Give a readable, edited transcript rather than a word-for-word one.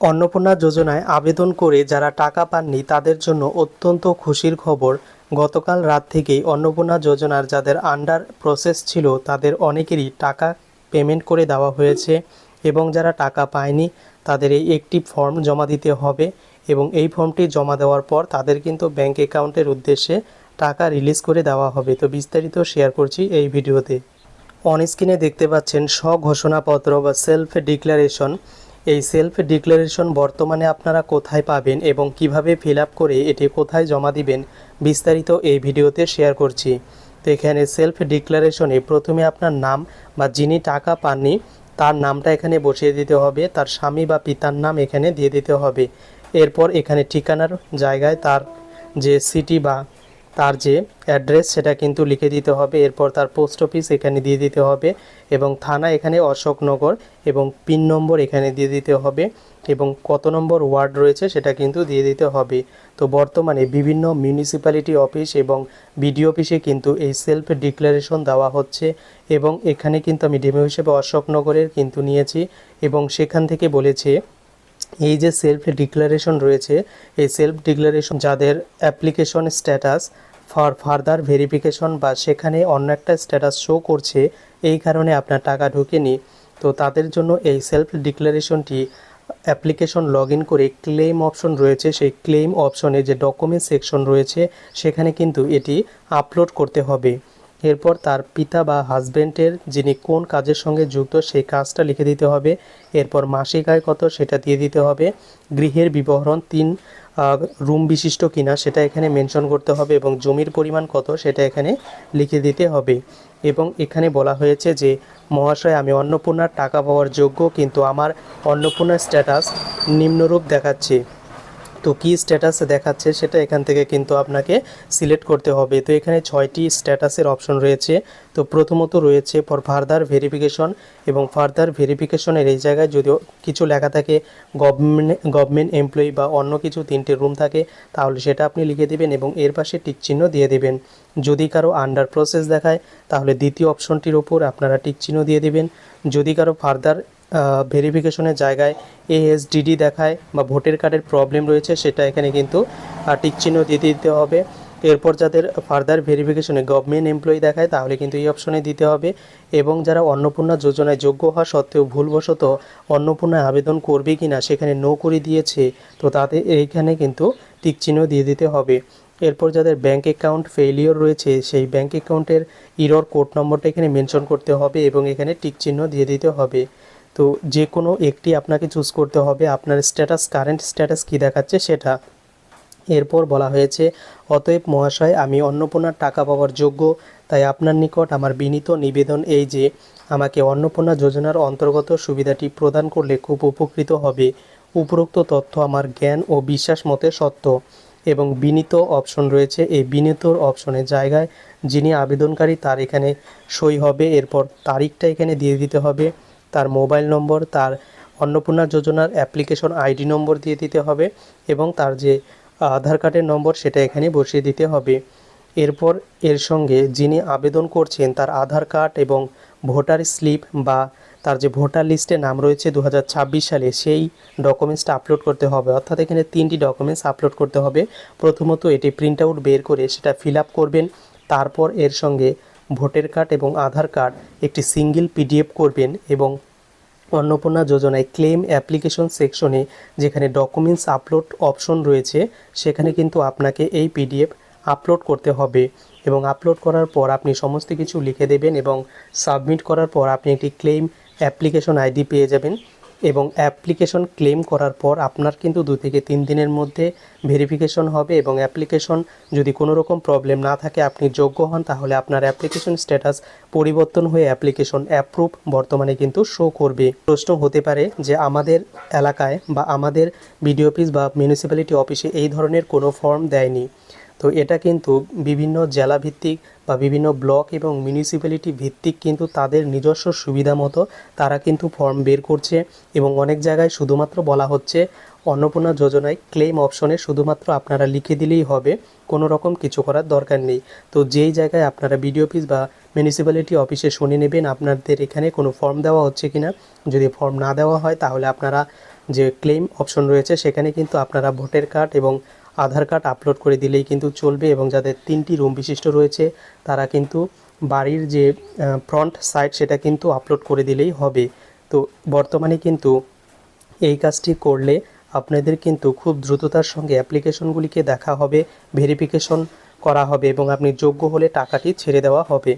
অন্নপূর্ণা যোজনায় আবেদন করে যারা টাকা পাননি তাদের জন্য অত্যন্ত খুশির খবর। গতকাল রাত থেকেই অন্নপূর্ণা যোজনার যাদের আন্ডার প্রসেস ছিল তাদের অনেকেরই টাকা পেমেন্ট করে দেওয়া হয়েছে এবং যারা টাকা পায়নি তাদের এই একটি ফর্ম জমা দিতে হবে এবং এই ফর্মটি জমা দেওয়ার পর তাদের কিন্তু ব্যাংক অ্যাকাউন্টের উদ্দেশ্যে টাকা রিলিজ করে দেওয়া হবে। তো বিস্তারিত শেয়ার করছি এই ভিডিওতে। অন স্ক্রিনে দেখতে পাচ্ছেন স্বঘোষণাপত্র বা সেলফ ডিক্লারেশন। এই সেলফ ডিক্লারেশন বর্তমানে আপনারা কোথায় পাবেন এবং কিভাবে ফিল আপ করে এটি কোথায় জমা দিবেন বিস্তারিত এই ভিডিওতে শেয়ার করছি। তো এখানে সেলফ ডিক্লারেশনে প্রথমে আপনার নাম বা যিনি টাকা পাননি তার নামটা এখানে বসিয়ে দিতে হবে, তার স্বামী বা পিতার নাম এখানে দিয়ে দিতে হবে। এরপর এখানে ঠিকানার জায়গায় তার যে সিটি বা তার যে অ্যাড্রেস সেটা কিন্তু লিখে দিতে হবে। এরপর তার পোস্ট অফিস এখানে দিয়ে দিতে হবে এবং থানা এখানে অশোকনগর এবং পিন নম্বর এখানে দিয়ে দিতে হবে এবং কত নম্বর ওয়ার্ড রয়েছে সেটা কিন্তু দিয়ে দিতে হবে। তো বর্তমানে বিভিন্ন মিউনিসিপ্যালিটি অফিস এবং বিডিও অফিসে কিন্তু এই সেলফ ডিক্লারেশন দেওয়া হচ্ছে এবং এখানে কিন্তু আমি ডেমো হিসেবে অশোকনগরের কিন্তু নিয়েছি এবং সেখান থেকে বলেছে এই যে সেলফ ডিক্লারেশন রয়েছে এই সেলফ ডিক্লারেশন যাদের application status for further verification বা সেখানে অন্য একটা স্ট্যাটাস শো করছে এই কারণে আপনার টাকা ঢোকেনি, তো তাদের জন্য এই সেলফ ডিক্লারেশনটি অ্যাপ্লিকেশন লগ ইন করে ক্লেম অপশন রয়েছে, সেই ক্লেম অপশনে যে ডকুমেন্ট সেকশন রয়েছে সেখানে কিন্তু এটি আপলোড করতে হবে। এরপর তার পিতা বা হাজব্যান্ডের যিনি কোন কাজের সঙ্গে যুক্ত সেই কাজটা লিখে দিতে হবে। এরপর মাসিক আয় কত সেটা দিয়ে দিতে হবে। গৃহের বিবরণ 3 রুম বিশিষ্ট কিনা সেটা এখানে মেনশন করতে হবে এবং জমির পরিমাণ কত সেটা এখানে লিখে দিতে হবে। এবং এখানে বলা হয়েছে যে মহাশয় আমি অন্নপূর্ণার টাকা পাওয়ার যোগ্য কিন্তু আমার অন্নপূর্ণার স্ট্যাটাস নিম্নরূপ দেখাচ্ছে। তো কী স্ট্যাটাসে দেখাচ্ছে সেটা এখান থেকে কিন্তু আপনাকে সিলেক্ট করতে হবে। তো এখানে 6টি স্ট্যাটাসের অপশন রয়েছে। তো প্রথমত রয়েছে ফর ফার্দার ভেরিফিকেশন এবং ফার্দার ভেরিফিকেশনের এই জায়গায় যদিও কিছু লেখা থাকে গভর্নমেন্ট এমপ্লয়ি বা অন্য কিছু 3টে রুম থাকে তাহলে সেটা আপনি লিখে দেবেন এবং এর পাশে টিক চিহ্ন দিয়ে দেবেন। যদি কারো আন্ডার প্রসেস দেখায় তাহলে দ্বিতীয় অপশনটির উপর আপনারা টিক চিহ্ন দিয়ে দেবেন। যদি কারো ফার্দার ভেরিফিকেশনের জায়গায় এএসডিডি দেখায় বা ভোটার কার্ডের প্রবলেম রয়েছে সেটা এখানে কিন্তু টিক চিহ্ন দিয়ে দিতে হবে। এরপর যাদের ফার্দার ভেরিফিকেশনে গভর্নমেন্ট এমপ্লয়ি দেখায় তাহলে কিন্তু এই অপশনে দিতে হবে এবং যারা অন্নপূর্ণা যোজনায় যোগ্য হওয়া সত্ত্বেও ভুলবশত অন্নপূর্ণায় আবেদন করবে কি না সেখানে নো করে দিয়েছে তো তাদের এইখানে কিন্তু টিক চিহ্ন দিয়ে দিতে হবে। এরপর যাদের ব্যাঙ্ক অ্যাকাউন্ট ফেলিওর রয়েছে সেই ব্যাঙ্ক অ্যাকাউন্টের ইরর কোড নম্বরটা এখানে মেনশন করতে হবে এবং এখানে টিক চিহ্ন দিয়ে দিতে হবে। তো যে কোনো একটি আপনাকে চুজ করতে হবে, আপনার স্ট্যাটাস কারেন্ট স্ট্যাটাস কী দেখাচ্ছে সেটা। এরপর বলা হয়েছে অতএব মহাশয় আমি অন্নপূর্ণার টাকা পাওয়ার যোগ্য, তাই আপনার নিকট আমার বিনীত নিবেদন এই যে আমাকে অন্নপূর্ণা যোজনার অন্তর্গত সুবিধাটি প্রদান করলে খুব উপকৃত হবে। উপরোক্ত তথ্য আমার জ্ঞান ও বিশ্বাস মতে সত্য। এবং বিনীত অপশন রয়েছে, এই বিনীতর অপশনের জায়গায় যিনি আবেদনকারী তার এখানে সই হবে। এরপর তারিখটা এখানে দিয়ে দিতে হবে, তার মোবাইল নম্বর, তার অন্নপূর্ণা যোজনার অ্যাপ্লিকেশন আইডি নম্বর দিয়ে দিতে হবে এবং তার যে আধার কার্ডের নম্বর সেটা এখানে বসিয়ে দিতে হবে। এরপর এর সঙ্গে যিনি আবেদন করছেন তার আধার কার্ড এবং ভোটার স্লিপ বা তার যে ভোটার লিস্টে নাম রয়েছে 2026 সালে সেই ডকুমেন্টসটা আপলোড করতে হবে। অর্থাৎ এখানে 3টি ডকুমেন্টস আপলোড করতে হবে। প্রথমত এটি প্রিন্ট আউট বের করে সেটা ফিল আপ করবেন, তারপর এর সঙ্গে ভোটার কার্ড এবং আধার কার্ড একটি সিঙ্গেল পিডিএফ করবেন এবং অন্নপূর্ণা যোজনায় ক্লেম অ্যাপ্লিকেশন সেকশনে যেখানে ডকুমেন্টস আপলোড অপশন রয়েছে সেখানে কিন্তু আপনাকে এই পিডিএফ আপলোড করতে হবে এবং আপলোড করার পর আপনি সমস্ত কিছু লিখে দেবেন এবং সাবমিট করার পর আপনি একটি ক্লেম অ্যাপ্লিকেশন আইডি পেয়ে যাবেন এবং অ্যাপ্লিকেশন ক্লেম করার পর আপনার কিন্তু 2 থেকে 3 দিনের মধ্যে ভেরিফিকেশন হবে এবং অ্যাপ্লিকেশন যদি কোনো রকম প্রবলেম না থাকে আপনি যোগ্য হন তাহলে আপনার অ্যাপ্লিকেশন স্ট্যাটাস পরিবর্তন হয়ে অ্যাপ্লিকেশন অ্যাপ্রুভ বর্তমানে কিন্তু শো করবে। প্রশ্ন হতে পারে যে আমাদের এলাকায় বা আমাদের বিডিও অফিস বা মিউনিসিপ্যালিটি অফিসে এই ধরনের কোনো ফর্ম দেয়নি। তো এটা কিন্তু বিভিন্ন জেলা ভিত্তিক বা বিভিন্ন ব্লক এবং মিউনিসিপ্যালিটি ভিত্তিক কিন্তু তাদের নিজস্ব সুবিধা মতো তারা কিন্তু ফর্ম বের করছে এবং অনেক জায়গায় শুধুমাত্র বলা হচ্ছে অন্নপূর্ণা যোজনায় ক্লেম অপশনে শুধুমাত্র আপনারা লিখে দিলেই হবে, কোনো রকম কিছু করার দরকার নেই। তো যেই জায়গায় আপনারা বিডিও অফিস বা মিউনিসিপ্যালিটি অফিসে শুনে নেবেন আপনাদের এখানে কোনো ফর্ম দেওয়া হচ্ছে কিনা। যদি ফর্ম না দেওয়া হয় তাহলে আপনারা যে ক্লেম অপশন রয়েছে সেখানে কিন্তু আপনারা ভোটার কার্ড এবং আধার কার্ড আপলোড করে দিলেই কিন্তু চলবে। এবং যাদের 3টি রুম বিশিষ্ট রয়েছে তারা কিন্তু বাড়ির যে ফ্রন্ট সাইড সেটা কিন্তু আপলোড করে দিলেই হবে। তো বর্তমানে কিন্তু এই কাজটি করলে আপনাদের কিন্তু খুব দ্রুততার সঙ্গে অ্যাপ্লিকেশনগুলিকে দেখা হবে, ভেরিফিকেশন করা হবে এবং আপনি যোগ্য হলে টাকাটি ছেড়ে দেওয়া হবে।